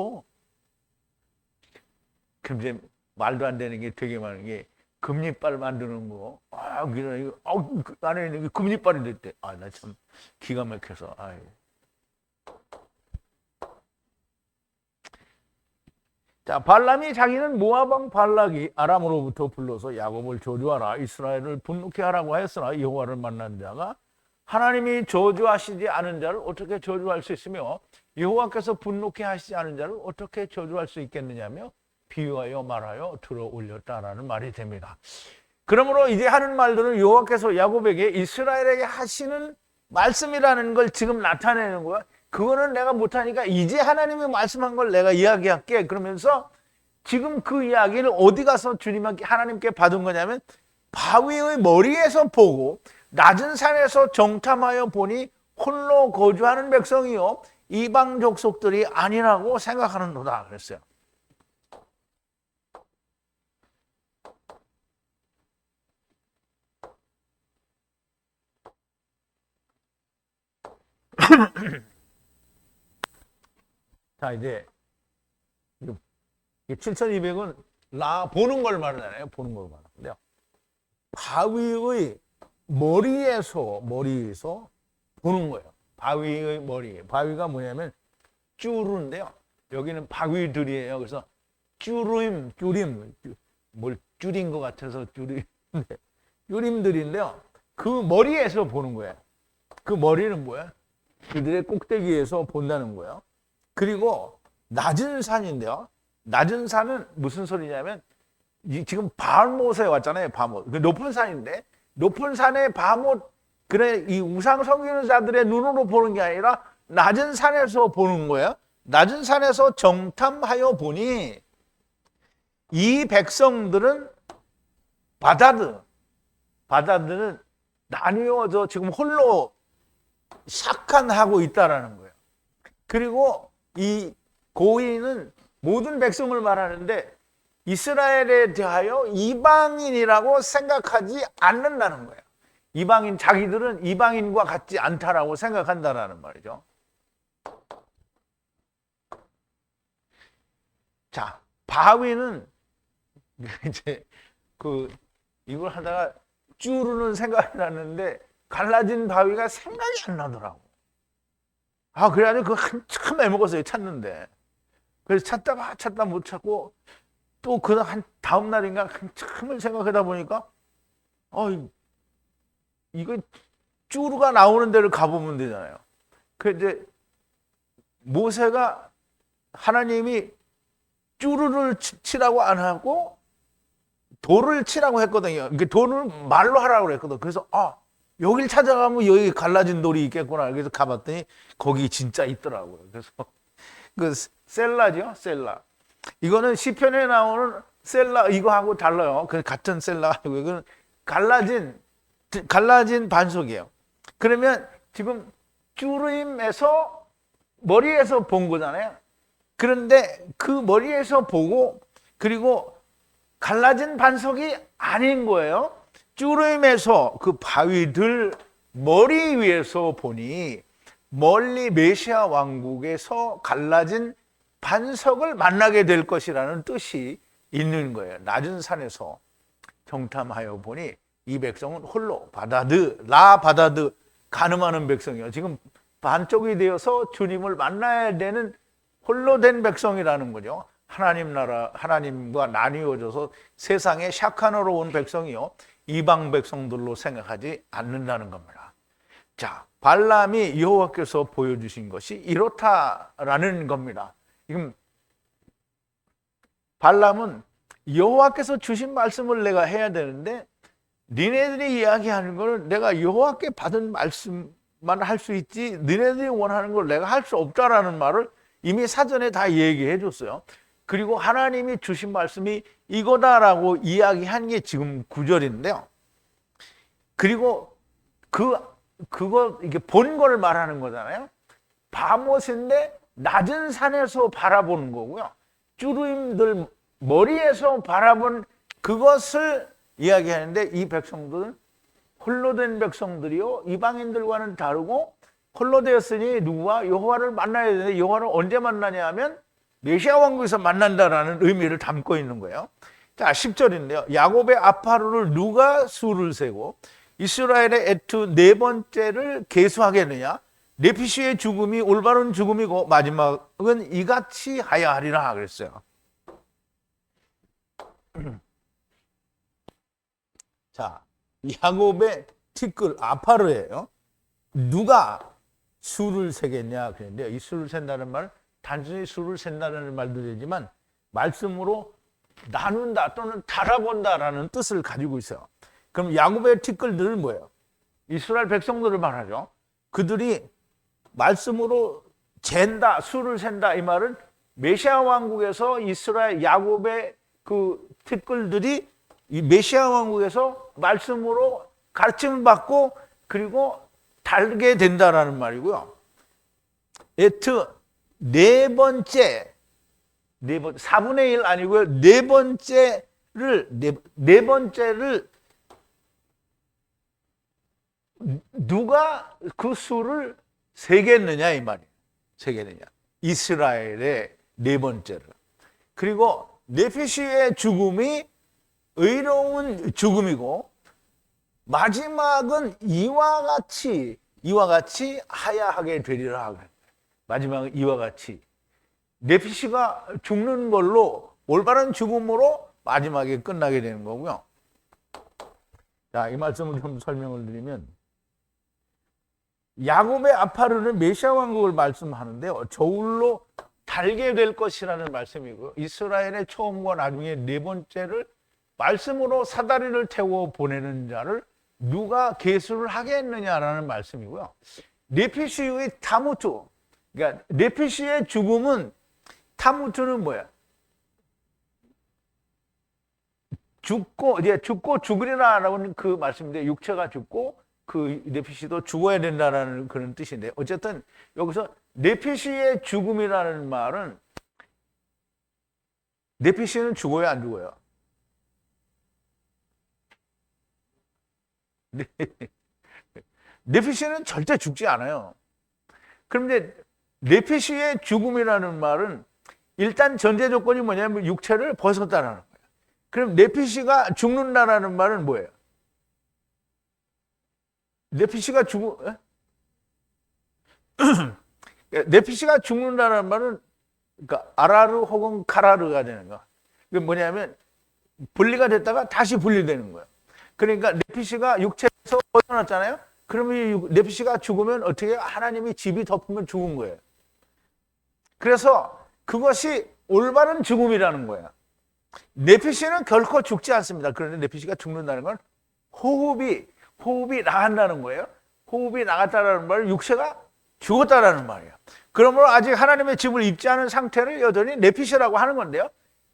그럼 이제 말도 안 되는 게 되게 많은 게 금리빨 만드는 거. 아, 이거, 안에 있는 게 금리빨이 됐대. 아, 나 참 기가 막혀서. 아유. 자, 발람이 자기는 모압 왕 발락이 아람으로부터 불러서 야곱을 저주하라, 이스라엘을 분노케 하라고 하였으나 여호와를 만난 자가 하나님이 저주하시지 않은 자를 어떻게 저주할 수 있으며 여호와께서 분노케 하시지 않은 자를 어떻게 저주할 수 있겠느냐며 비유하여 말하여 들어 올렸다라는 말이 됩니다. 그러므로 이제 하는 말들은 여호와께서 야곱에게 이스라엘에게 하시는 말씀이라는 걸 지금 나타내는 거야. 그거는 내가 못하니까 이제 하나님이 말씀한 걸 내가 이야기할게. 그러면서 지금 그 이야기를 어디 가서 주님께 하나님께 받은 거냐면 바위의 머리에서 보고 낮은 산에서 정탐하여 보니 홀로 거주하는 백성이요 이방 족속들이 아니라고 생각하는도다 그랬어요. 자, 이제 7,200은 나 보는 걸 말하잖아요. 보는 걸 말하는데요. 바위의 머리에서 보는 거예요. 바위의 머리. 바위가 뭐냐면 쭈루인데요. 여기는 바위들이에요. 그래서 쭈림, 뭘 줄인 것 같아서 쭈림들인데요. 그 머리에서 보는 거예요. 그 머리는 뭐야? 그들의 꼭대기에서 본다는 거예요. 그리고 낮은 산인데요. 낮은 산은 무슨 소리냐면 지금 바알못에 왔잖아요. 바알못. 그 높은 산인데 높은 산에 바알못 그래 이 우상 섬기는 자들의 눈으로 보는 게 아니라 낮은 산에서 보는 거예요. 낮은 산에서 정탐하여 보니 이 백성들은 바다드는 나뉘어져 지금 홀로 삭한하고 있다라는 거예요. 그리고 이 고인은 모든 백성을 말하는데 이스라엘에 대하여 이방인이라고 생각하지 않는다는 거예요. 이방인 자기들은 이방인과 같지 않다라고 생각한다라는 말이죠. 자, 바위는 이제 이걸 하다가 쭈르는 생각이 났는데 갈라진 바위가 생각이 안 나더라고. 아, 그래가지고 그거 한참 애먹었어요, 찾는데. 그래서 찾다 못 찾고, 또 한 다음 날인가 한참을 생각하다 보니까, 이거 쭈루가 나오는 데를 가보면 되잖아요. 그래서 이제 모세가 하나님이 쭈루를 치라고 안 하고, 돌을 치라고 했거든요. 돌을 말로 하라고 그랬거든. 그래서, 여길 찾아가면 여기 갈라진 돌이 있겠구나. 그래서 가봤더니 거기 진짜 있더라고요. 그래서 그 셀라죠, 셀라. 이거는 시편에 나오는 셀라 이거하고 달라요. 그 같은 셀라하고 이거는 갈라진 반석이에요. 그러면 지금 쭈르임에서 머리에서 본 거잖아요. 그런데 그 머리에서 보고 그리고 갈라진 반석이 아닌 거예요. 쭈르임에서 그 바위들 머리 위에서 보니 멀리 메시아 왕국에서 갈라진 반석을 만나게 될 것이라는 뜻이 있는 거예요. 낮은 산에서 정탐하여 보니 이 백성은 홀로 바다드 가늠하는 백성이에요. 지금 반쪽이 되어서 주님을 만나야 되는 홀로 된 백성이라는 거죠. 하나님 나라, 하나님과 나뉘어져서 세상에 샤칸으로 온 백성이요. 이방 백성들로 생각하지 않는다는 겁니다. 자, 발람이 여호와께서 보여주신 것이 이렇다라는 겁니다. 지금 발람은 여호와께서 주신 말씀을 내가 해야 되는데 니네들이 이야기하는 걸 내가 여호와께 받은 말씀만 할 수 있지 니네들이 원하는 걸 내가 할 수 없다라는 말을 이미 사전에 다 얘기해 줬어요. 그리고 하나님이 주신 말씀이 이거다라고 이야기한 게 지금 9절인데요. 그리고 그거 이게 본 걸 말하는 거잖아요. 바못인데 낮은 산에서 바라보는 거고요. 쭈루임들 머리에서 바라본 그것을 이야기하는데, 이 백성들은 홀로 된 백성들이요 이방인들과는 다르고 홀로 되었으니 누구와 여호와를 만나야 되는데, 여호와를 언제 만나냐 하면 메시아 왕국에서 만난다라는 의미를 담고 있는 거예요. 자, 10절인데요. 야곱의 아파루를 누가 수를 세고 이스라엘의 에투 네 번째를 계수하겠느냐? 네피시의 죽음이 올바른 죽음이고 마지막은 이같이 하야 하리라 그랬어요. 자, 야곱의 티끌 아파르예요. 누가 수를 세겠냐 그랬는데요. 이 수를 센다는 말, 단순히 수를 센다는 말도 되지만 말씀으로 나눈다 또는 달아본다라는 뜻을 가지고 있어요. 그럼 야곱의 티끌들은 뭐예요? 이스라엘 백성들을 말하죠. 그들이 말씀으로 잰다, 수를 센다, 이 말은 메시아 왕국에서 이스라엘 야곱의 그 티끌들이 이 메시아 왕국에서 말씀으로 가르침을 받고 그리고 달게 된다라는 말이고요. 에트 네 번째 4분의 1 아니고요. 네 번째를 누가 그 수를 세겠느냐 이 말이에요. 세겠느냐. 이스라엘의 네 번째를. 그리고 네피시의 죽음이 의로운 죽음이고 마지막은 이와 같이 하야하게 되리라. 마지막은 이와 같이 네피시가 죽는 걸로 올바른 죽음으로 마지막에 끝나게 되는 거고요. 자, 이 말씀을 좀 설명을 드리면 야곱의 아파르는 메시아 왕국을 말씀하는데요. 저울로 달게 될 것이라는 말씀이고요. 이스라엘의 처음과 나중에 네 번째를 말씀으로 사다리를 태워 보내는 자를 누가 계수를 하겠느냐라는 말씀이고요. 네피시의 타무트, 그러니까 네피시의 죽음은, 타무트는 뭐야? 죽고 죽으리라라는 그 말씀인데, 육체가 죽고 그 네피시도 죽어야 된다라는 그런 뜻인데, 어쨌든 여기서 네피시의 죽음이라는 말은 네피시는 죽어요, 안 죽어요? 네피시는 절대 죽지 않아요. 그런데 네피시의 죽음이라는 말은 일단 전제 조건이 뭐냐면 육체를 벗었다라는 거예요. 그럼 네피시가 죽는다라는 말은 뭐예요? 네피시가 네피시가 죽는다는 말은 그러니까 아라르 혹은 카라르가 되는 거. 이게 뭐냐면 분리가 됐다가 다시 분리되는 거예요. 그러니까 네피시가 육체에서 벗어났잖아요. 그러면 이 네피시가 죽으면 어떻게 해요? 하나님이 집이 덮으면 죽은 거예요. 그래서 그것이 올바른 죽음이라는 거예요. 네피시는 결코 죽지 않습니다. 그런데 네피시가 죽는다는 건 호흡이 나간다는 거예요. 호흡이 나갔다는 말은 육체가 죽었다라는 말이에요. 그러므로 아직 하나님의 집을 입지 않은 상태를 여전히 네피시라고 하는 건데요.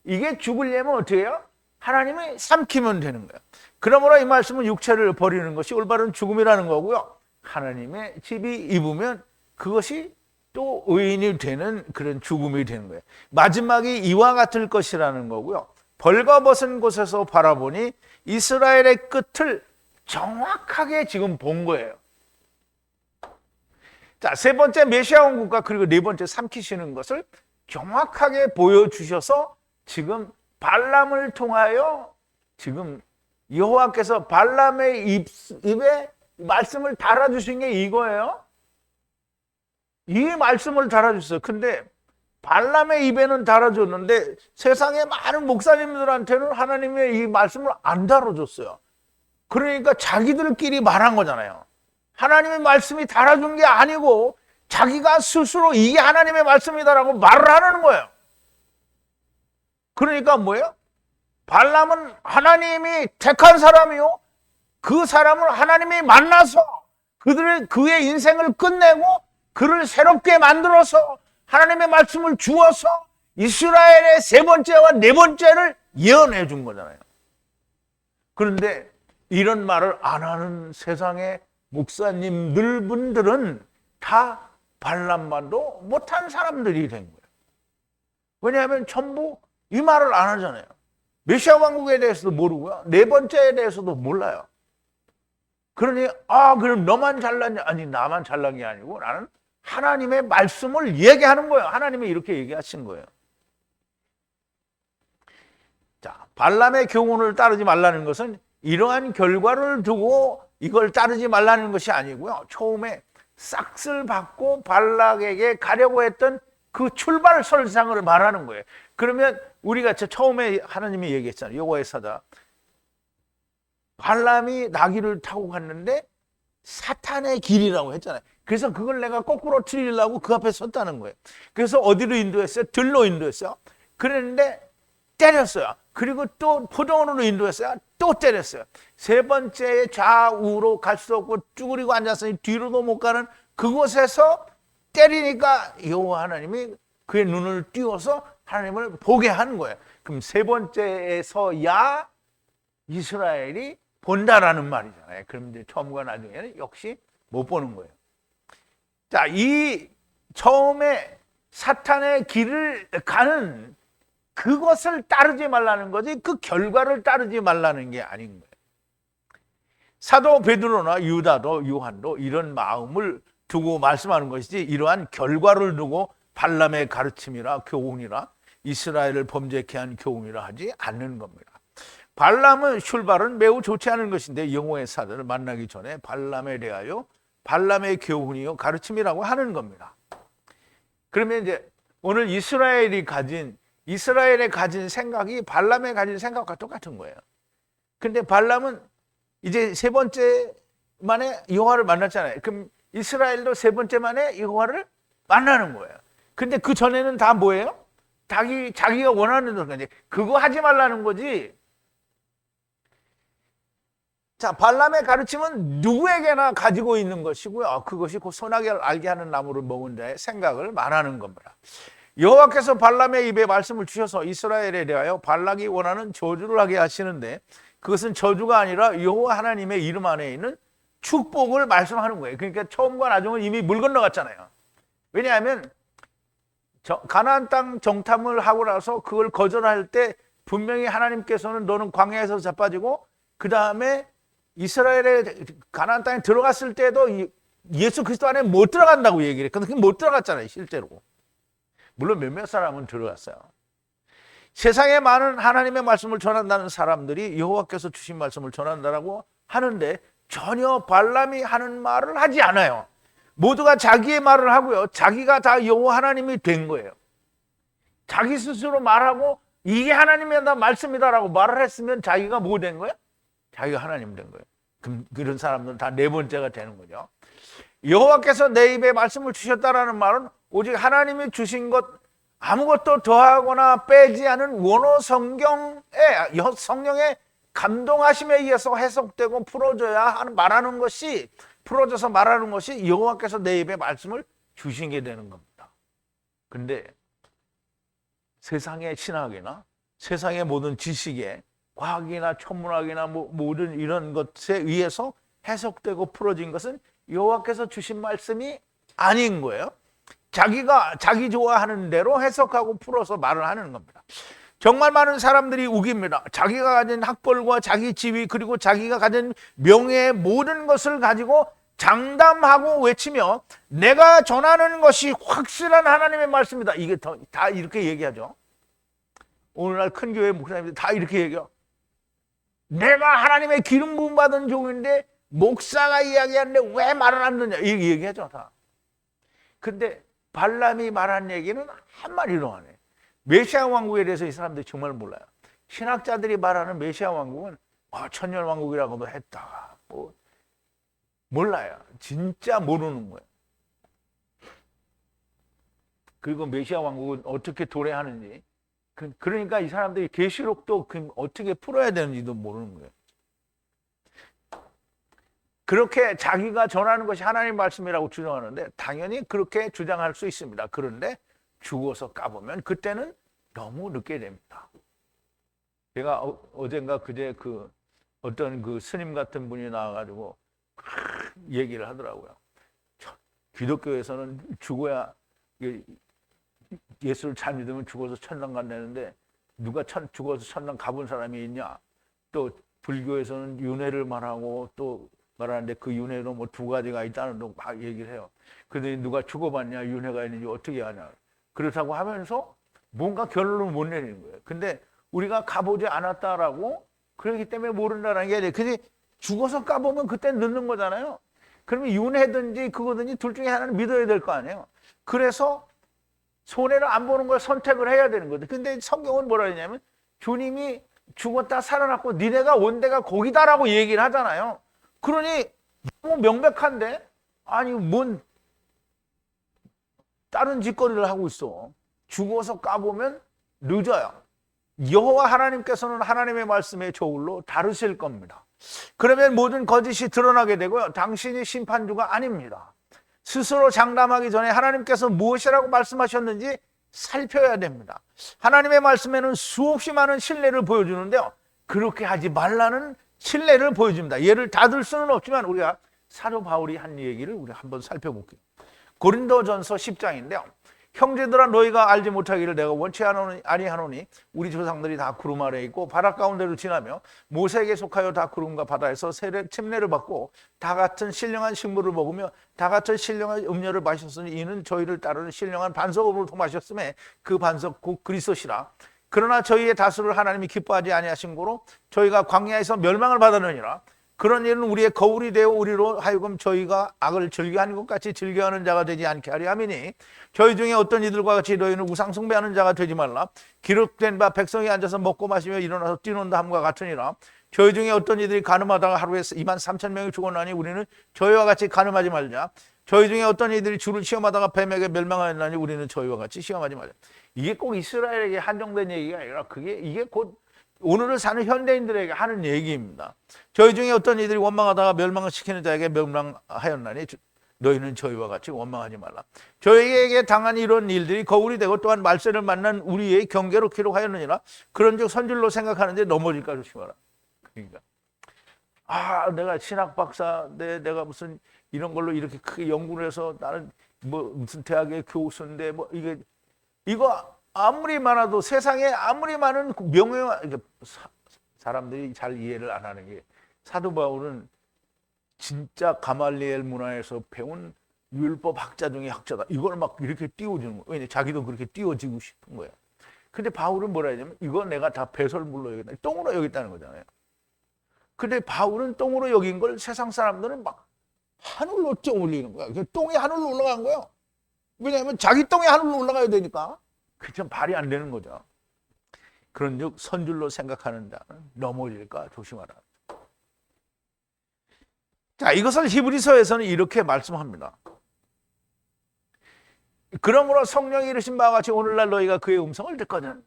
이게 죽으려면 어떻게 해요? 하나님이 삼키면 되는 거예요. 그러므로 이 말씀은 육체를 버리는 것이 올바른 죽음이라는 거고요. 하나님의 집이 입으면 그것이 또 의인이 되는 그런 죽음이 되는 거예요. 마지막이 이와 같을 것이라는 거고요. 벌거벗은 곳에서 바라보니 이스라엘의 끝을 정확하게 지금 본 거예요. 자, 세 번째 메시아 왕국과 그리고 네 번째 삼키시는 것을 정확하게 보여주셔서 지금 발람을 통하여 지금 여호와께서 발람의 입에 말씀을 달아주신 게 이거예요. 이 말씀을 달아줬어요. 근데 발람의 입에는 달아줬는데 세상의 많은 목사님들한테는 하나님의 이 말씀을 안 달아줬어요. 그러니까 자기들끼리 말한 거잖아요. 하나님의 말씀이 달아준 게 아니고 자기가 스스로 이게 하나님의 말씀이다라고 말을 하는 거예요. 그러니까 뭐예요? 발람은 하나님이 택한 사람이요. 그 사람을 하나님이 만나서 그의 인생을 끝내고 그를 새롭게 만들어서 하나님의 말씀을 주어서 이스라엘의 세 번째와 네 번째를 예언해 준 거잖아요. 그런데 이런 말을 안 하는 세상의 목사님들 분들은 다 발람만도 못한 사람들이 된 거예요. 왜냐하면 전부 이 말을 안 하잖아요. 메시아 왕국에 대해서도 모르고요. 네 번째에 대해서도 몰라요. 그러니 그럼 너만 잘났냐? 아니, 나만 잘난 게 아니고 나는 하나님의 말씀을 얘기하는 거예요. 하나님이 이렇게 얘기하신 거예요. 자, 발람의 교훈을 따르지 말라는 것은 이러한 결과를 두고 이걸 따르지 말라는 것이 아니고요. 처음에 싹쓸 받고 발락에게 가려고 했던 그 출발 설상을 말하는 거예요. 그러면 우리가 처음에 하나님이 얘기했잖아요. 여호와의 사자. 발람이 나귀를 타고 갔는데 사탄의 길이라고 했잖아요. 그래서 그걸 내가 거꾸로 틀리려고 그 앞에 섰다는 거예요. 그래서 어디로 인도했어요? 들로 인도했어요. 그랬는데 때렸어요. 그리고 또 포도원으로 인도했어요. 또 때렸어요. 세 번째 좌우로 갈 수 없고 쭈그리고 앉았으니 뒤로도 못 가는 그곳에서 때리니까 여호와 하나님이 그의 눈을 띄워서 하나님을 보게 하는 거예요. 그럼 세 번째에서야 이스라엘이 본다라는 말이잖아요. 그럼 이제 처음과 나중에는 역시 못 보는 거예요. 자, 이 처음에 사탄의 길을 가는 그것을 따르지 말라는 거지 그 결과를 따르지 말라는 게 아닌 거예요. 사도 베드로나 유다도 요한도 이런 마음을 두고 말씀하는 것이지 이러한 결과를 두고 발람의 가르침이라 교훈이라 이스라엘을 범죄케 한 교훈이라 하지 않는 겁니다. 발람은 출발은 매우 좋지 않은 것인데 여호와의 사자를 만나기 전에 발람에 대하여 발람의 교훈이요 가르침이라고 하는 겁니다. 그러면 이제 오늘 이스라엘이 가진 생각이 발람의 가진 생각과 똑같은 거예요. 근데 발람은 이제 세 번째 만에 여호와를 만났잖아요. 그럼 이스라엘도 세 번째 만에 여호와를 만나는 거예요. 근데 그 전에는 다 뭐예요? 자기가 원하는 거지. 그거 하지 말라는 거지. 자, 발람의 가르침은 누구에게나 가지고 있는 것이고요. 그것이 곧 선악을 알게 하는 나무를 먹은 자의 생각을 말하는 겁니다. 여호와께서 발람의 입에 말씀을 주셔서 이스라엘에 대하여 발락이 원하는 저주를 하게 하시는데 그것은 저주가 아니라 여호와 하나님의 이름 안에 있는 축복을 말씀하는 거예요. 그러니까 처음과 나중은 이미 물 건너갔잖아요. 왜냐하면 가나안 땅 정탐을 하고 나서 그걸 거절할 때 분명히 하나님께서는 너는 광야에서 자빠지고 그 다음에 이스라엘의 가나안 땅에 들어갔을 때도 예수 그리스도 안에 못 들어간다고 얘기를 했거든요. 근데 못 들어갔잖아요, 실제로. 물론 몇몇 사람은 들어갔어요. 세상에 많은 하나님의 말씀을 전한다는 사람들이 여호와께서 주신 말씀을 전한다라고 하는데 전혀 발람이 하는 말을 하지 않아요. 모두가 자기의 말을 하고요. 자기가 다 여호와 하나님이 된 거예요. 자기 스스로 말하고 이게 하나님의 말씀이다라고 말을 했으면 자기가 뭐 된 거예요? 자기가 하나님 된 거예요. 그럼 그런 사람들은 다 네 번째가 되는 거죠. 여호와께서 내 입에 말씀을 주셨다라는 말은 오직 하나님이 주신 것 아무것도 더하거나 빼지 않은 원어 성경의 성령의 감동하심에 의해서 해석되고 풀어져서 말하는 것이 여호와께서 내 입에 말씀을 주신 게 되는 겁니다. 근데 세상의 신학이나 세상의 모든 지식에 과학이나 천문학이나 모든 이런 것에 의해서 해석되고 풀어진 것은 여호와께서 주신 말씀이 아닌 거예요. 자기 좋아하는 대로 해석하고 풀어서 말을 하는 겁니다. 정말 많은 사람들이 우깁니다. 자기가 가진 학벌과 자기 지위 그리고 자기가 가진 명예의 모든 것을 가지고 장담하고 외치며 내가 전하는 것이 확실한 하나님의 말씀이다. 이게 다 이렇게 얘기하죠. 오늘날 큰 교회 목사님들 다 이렇게 얘기해요. 내가 하나님의 기름 부음 받은 종인데 목사가 이야기하는데 왜 말을 안 듣냐 이렇게 얘기하죠 다. 근데 발람이 말한 얘기는 한마디로 안 해. 메시아 왕국에 대해서 이 사람들이 정말 몰라요. 신학자들이 말하는 메시아 왕국은 천년 왕국이라고도 했다. 몰라요. 진짜 모르는 거예요. 그리고 메시아 왕국은 어떻게 도래하는지 그러니까 이 사람들이 계시록도 어떻게 풀어야 되는지도 모르는 거예요. 그렇게 자기가 전하는 것이 하나님 말씀이라고 주장하는데 당연히 그렇게 주장할 수 있습니다. 그런데 죽어서 까보면 그때는 너무 늦게 됩니다. 제가 어젠가 그제 어떤 스님 같은 분이 나와가지고 얘기를 하더라고요. 기독교에서는 죽어야 예수를 잘 믿으면 죽어서 천당 간다는데 누가 죽어서 천당 가본 사람이 있냐? 또 불교에서는 윤회를 말하고 또 말하는데 그 윤회도 뭐 두 가지가 있다는 둥 막 얘기를 해요. 그런데 누가 죽어봤냐? 윤회가 있는지 어떻게 하냐? 그렇다고 하면서 뭔가 결론을 못 내리는 거예요. 근데 우리가 가보지 않았다라고 그렇기 때문에 모른다라는 게 아니라 그게 죽어서 까보면 그때 늦는 거잖아요. 그러면 윤회든지 그거든지 둘 중에 하나는 믿어야 될 거 아니에요. 그래서 손해를 안 보는 걸 선택을 해야 되는 거죠. 근데 성경은 뭐라 했냐면 주님이 죽었다 살아났고 니네가 온 데가 거기다라고 얘기를 하잖아요. 그러니 너무 명백한데 아니 뭔 다른 짓거리를 하고 있어. 죽어서 까보면 늦어요. 여호와 하나님께서는 하나님의 말씀의 저울로 다루실 겁니다. 그러면 모든 거짓이 드러나게 되고요. 당신이 심판주가 아닙니다. 스스로 장담하기 전에 하나님께서 무엇이라고 말씀하셨는지 살펴야 됩니다. 하나님의 말씀에는 수없이 많은 신뢰를 보여주는데요. 그렇게 하지 말라는 신뢰를 보여줍니다. 예를 다 들 수는 없지만 우리가 사도 바울이 한 얘기를 우리 한번 살펴볼게요. 고린도전서 10장인데요. 형제들아 너희가 알지 못하기를 내가 원치 아니하노니 우리 조상들이 다 구름 아래에 있고 바다 가운데로 지나며 모세에게 속하여 다 구름과 바다에서 침례를 받고 다 같은 신령한 식물을 먹으며 다 같은 신령한 음료를 마셨으니 이는 저희를 따르는 신령한 반석으로 마셨음에 그 반석 곧 그리스도시라. 그러나 저희의 다수를 하나님이 기뻐하지 아니하신 고로 저희가 광야에서 멸망을 받았느니라. 그런 일은 우리의 거울이 되어 우리로 하여금 저희가 악을 즐겨하는 것 같이 즐겨하는 자가 되지 않게 하려 함이니 저희 중에 어떤 이들과 같이 너희는 우상 숭배하는 자가 되지 말라. 기록된 바 백성이 앉아서 먹고 마시며 일어나서 뛰논다 함과 같으니라. 저희 중에 어떤 이들이 간음하다가 하루에 23,000명이 죽었나니 우리는 저희와 같이 간음하지 말자. 저희 중에 어떤 이들이 주를 시험하다가 뱀에게 멸망하였나니 우리는 저희와 같이 시험하지 말자. 이게 꼭 이스라엘에게 한정된 얘기가 아니라 이게 곧 오늘을 사는 현대인들에게 하는 얘기입니다. 저희 중에 어떤 이들이 원망하다가 멸망을 시키는 자에게 멸망하였나니 너희는 저희와 같이 원망하지 말라. 저희에게 당한 이런 일들이 거울이 되고 또한 말세를 만난 우리의 경계로 기록하였느니라. 그런즉 선줄로 생각하는데 넘어질까 조심하라. 그러니까 내가 신학 박사인데 내가 무슨 이런 걸로 이렇게 크게 연구를 해서 나는 뭐 무슨 대학의 교수인데 뭐 이거 아무리 많아도 세상에 아무리 많은 명예와 사람들이 잘 이해를 안 하는 게 사도 바울은 진짜 가말리엘 문화에서 배운 율법 학자 중에 학자다. 이걸 막 이렇게 띄워주는 거예요. 왜냐면 자기도 그렇게 띄워지고 싶은 거예요. 근데 바울은 뭐라 했냐면 이거 내가 다 배설물로 여겼다. 똥으로 여겼다는 거잖아요. 근데 바울은 똥으로 여긴 걸 세상 사람들은 막 하늘로 쪄 올리는 거야. 똥이 하늘로 올라간 거예요. 왜냐하면 자기 똥이 하늘로 올라가야 되니까. 그게 말이 안 되는 거죠. 그런즉 선줄로 생각하는 자는 넘어질까 조심하라. 자, 이것을 히브리서에서는 이렇게 말씀합니다. 그러므로 성령이 이르신 바와 같이 오늘날 너희가 그의 음성을 듣거든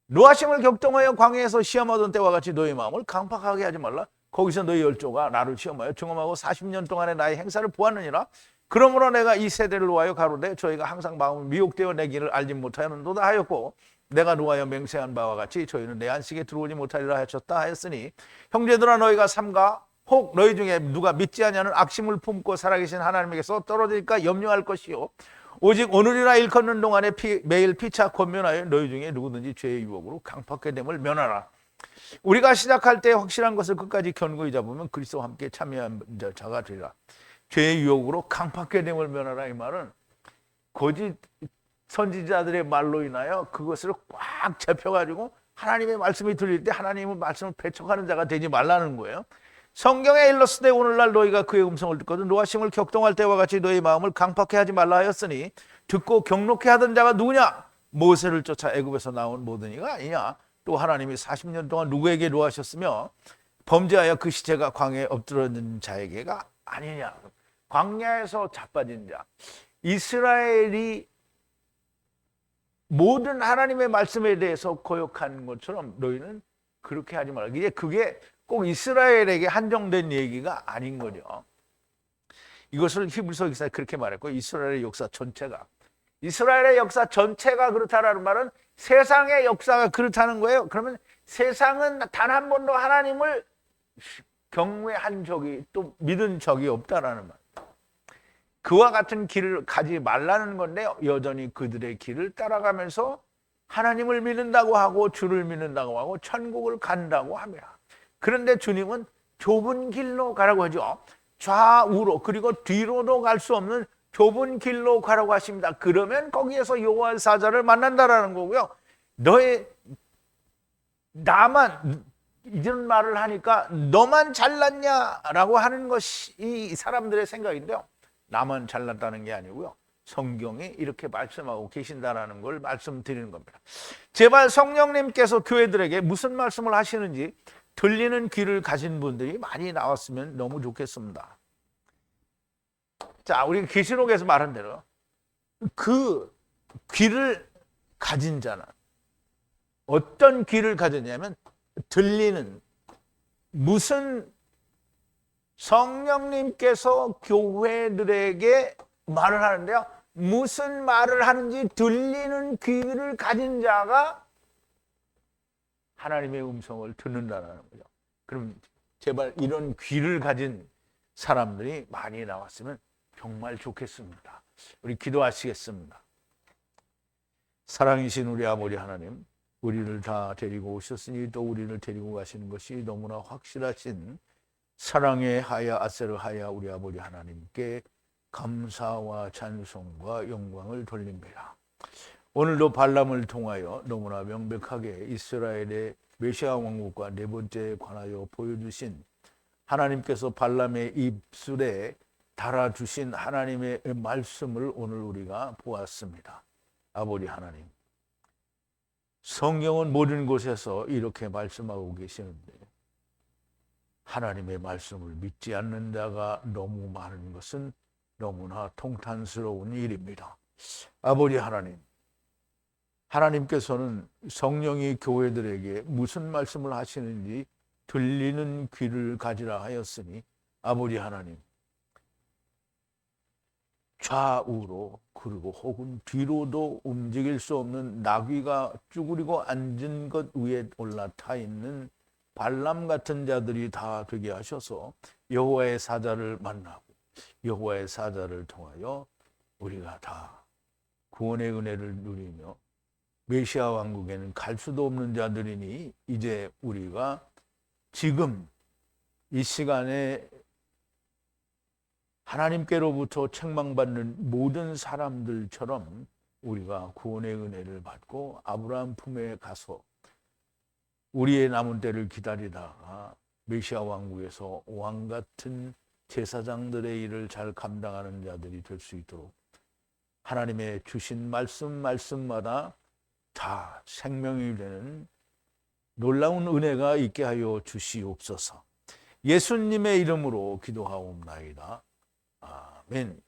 노하심을 격동하여 광야에서 시험하던 때와 같이 너희 마음을 강팍하게 하지 말라. 거기서 너희 열조가 나를 시험하여 경험하고 40년 동안의 나의 행사를 보았느니라. 그러므로 내가 이 세대를 놓아여 가로되 저희가 항상 마음을 미혹되어 내 길을 알지 못하였는도다 하였고 내가 놓아여 맹세한 바와 같이 저희는 내 안식에 들어오지 못하리라 하셨다 하였으니 형제들아 너희가 삼가 혹 너희 중에 누가 믿지 아니하는 악심을 품고 살아계신 하나님에게서 떨어질까 염려할 것이요 오직 오늘이나 일컫는 동안에 매일 피차 권면하여 너희 중에 누구든지 죄의 유혹으로 강팍하게 됨을 면하라. 우리가 시작할 때 확실한 것을 끝까지 견고히 잡으면 그리스도와 함께 참여한 자가 되리라. 죄의 유혹으로 강팍하게 됨을 면하라. 이 말은 거짓 선지자들의 말로 인하여 그것을 꽉 잡혀가지고 하나님의 말씀이 들릴 때 하나님의 말씀을 배척하는 자가 되지 말라는 거예요. 성경에 일렀으되 오늘날 너희가 그의 음성을 듣거든 노하심을 격동할 때와 같이 너희 마음을 강팍해 하지 말라 하였으니 듣고 경록해 하던 자가 누구냐? 모세를 쫓아 애굽에서 나온 모든 이가 아니냐? 또 하나님이 40년 동안 누구에게 노하셨으며 범죄하여 그 시체가 광야에 엎드러진 자에게가 아니냐? 광야에서 자빠진 자 이스라엘이 모든 하나님의 말씀에 대해서 거역한 것처럼 너희는 그렇게 하지 말라. 이제 그게 꼭 이스라엘에게 한정된 얘기가 아닌 거죠. 이것을 히브리서 기사에 그렇게 말했고 이스라엘의 역사 전체가 그렇다라는 말은 세상의 역사가 그렇다는 거예요. 그러면 세상은 단 한 번도 하나님을 경외한 적이 또 믿은 적이 없다라는 말. 그와 같은 길을 가지 말라는 건데 여전히 그들의 길을 따라가면서 하나님을 믿는다고 하고 주를 믿는다고 하고 천국을 간다고 합니다. 그런데 주님은 좁은 길로 가라고 하죠. 좌우로 그리고 뒤로도 갈 수 없는 좁은 길로 가라고 하십니다. 그러면 거기에서 여호와의 사자를 만난다라는 거고요. 나만 이런 말을 하니까 너만 잘났냐라고 하는 것이 이 사람들의 생각인데요. 나만 잘났다는 게 아니고요. 성경이 이렇게 말씀하고 계신다라는 걸 말씀드리는 겁니다. 제발 성령님께서 교회들에게 무슨 말씀을 하시는지 들리는 귀를 가진 분들이 많이 나왔으면 너무 좋겠습니다. 자, 우리 계시록에서 말한 대로 그 귀를 가진 자는 어떤 귀를 가졌냐면 들리는, 무슨 성령님께서 교회들에게 말을 하는데요. 무슨 말을 하는지 들리는 귀를 가진 자가 하나님의 음성을 듣는다는 거죠. 그럼 제발 이런 귀를 가진 사람들이 많이 나왔으면 정말 좋겠습니다. 우리 기도하시겠습니다. 사랑이신 우리 아버지 하나님, 우리를 다 데리고 오셨으니 또 우리를 데리고 가시는 것이 너무나 확실하신 사랑의 하야 아세르 하야 우리 아버지 하나님께 감사와 찬송과 영광을 돌립니다. 오늘도 발람을 통하여 너무나 명백하게 이스라엘의 메시아 왕국과 네 번째에 관하여 보여주신 하나님께서 발람의 입술에 달아주신 하나님의 말씀을 오늘 우리가 보았습니다. 아버지 하나님, 성경은 모든 곳에서 이렇게 말씀하고 계시는데 하나님의 말씀을 믿지 않는 자가 너무 많은 것은 너무나 통탄스러운 일입니다. 아버지 하나님, 하나님께서는 성령이 교회들에게 무슨 말씀을 하시는지 들리는 귀를 가지라 하였으니 아버지 하나님, 좌우로 그리고 혹은 뒤로도 움직일 수 없는 나귀가 쭈그리고 앉은 것 위에 올라타 있는 발람 같은 자들이 다 되게 하셔서 여호와의 사자를 만나고 여호와의 사자를 통하여 우리가 다 구원의 은혜를 누리며 메시아 왕국에는 갈 수도 없는 자들이니 이제 우리가 지금 이 시간에 하나님께로부터 책망받는 모든 사람들처럼 우리가 구원의 은혜를 받고 아브라함 품에 가서 우리의 남은 때를 기다리다가 메시아 왕국에서 왕 같은 제사장들의 일을 잘 감당하는 자들이 될 수 있도록 하나님의 주신 말씀마다 다 생명이 되는 놀라운 은혜가 있게 하여 주시옵소서. 예수님의 이름으로 기도하옵나이다. 아멘.